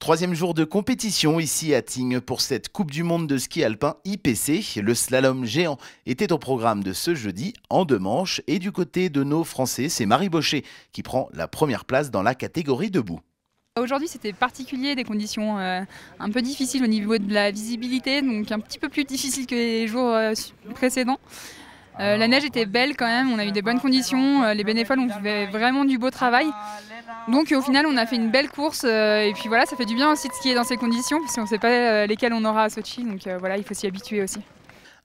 Troisième jour de compétition ici à Tignes pour cette Coupe du Monde de ski alpin IPC. Le slalom géant était au programme de ce jeudi en 2 manches. Et du côté de nos Français, c'est Marie Bochet qui prend la première place dans la catégorie debout. Aujourd'hui, c'était particulier, des conditions un peu difficiles au niveau de la visibilité, donc un petit peu plus difficile que les jours précédents. La neige était belle quand même, on a eu des bonnes conditions, les bénévoles ont fait vraiment du beau travail. Donc au final, on a fait une belle course et puis voilà, ça fait du bien aussi de skier dans ces conditions, parce qu'on ne sait pas lesquelles on aura à Sochi, donc voilà, il faut s'y habituer aussi.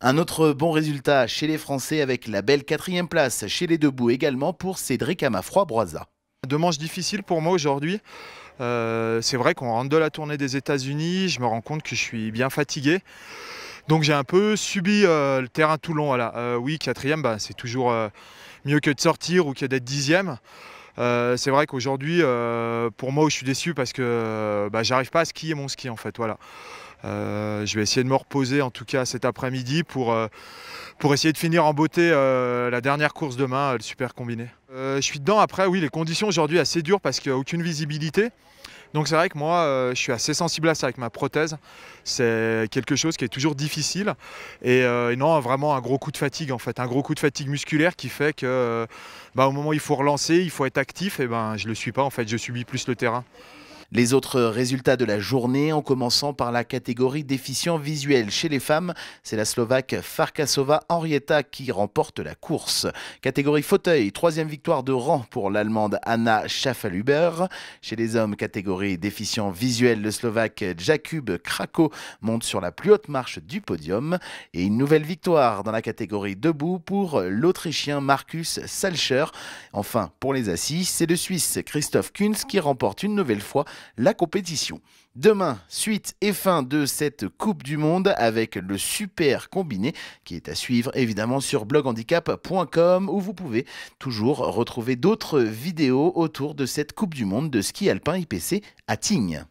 Un autre bon résultat chez les Français avec la belle 4e place chez les debout également pour Cédric Amafroy-Broisa. 2 manches difficiles pour moi aujourd'hui. C'est vrai qu'on rentre de la tournée des États-Unis, je me rends compte que je suis bien fatigué. Donc j'ai un peu subi le terrain tout long. Voilà. Oui, 4e, c'est toujours mieux que de sortir ou que d'être 10e. C'est vrai qu'aujourd'hui, pour moi, je suis déçu parce que j'arrive pas à skier mon ski en fait. Voilà. Je vais essayer de me reposer en tout cas cet après-midi pour essayer de finir en beauté la dernière course demain, le super combiné. Je suis dedans. Après, oui, les conditions aujourd'hui assez dures parce qu'il n'y a aucune visibilité. Donc c'est vrai que moi, je suis assez sensible à ça avec ma prothèse. C'est quelque chose qui est toujours difficile. Et non, vraiment un gros coup de fatigue en fait. Un gros coup de fatigue musculaire qui fait que au moment où il faut relancer, il faut être actif. Et je ne le suis pas en fait, je subis plus le terrain. Les autres résultats de la journée, en commençant par la catégorie déficient visuel chez les femmes, c'est la Slovaque Farkasova Henrietta qui remporte la course. Catégorie fauteuil, 3e victoire de rang pour l'Allemande Anna Schaffelhuber. Chez les hommes, catégorie déficient visuel, le Slovaque Jakub Krako monte sur la plus haute marche du podium. Et une nouvelle victoire dans la catégorie debout pour l'Autrichien Markus Salcher. Enfin, pour les assis, c'est le Suisse Christoph Kunz qui remporte une nouvelle fois la compétition. Demain, suite et fin de cette Coupe du Monde avec le super combiné qui est à suivre évidemment sur bloghandicap.com où vous pouvez toujours retrouver d'autres vidéos autour de cette Coupe du Monde de ski alpin IPC à Tignes.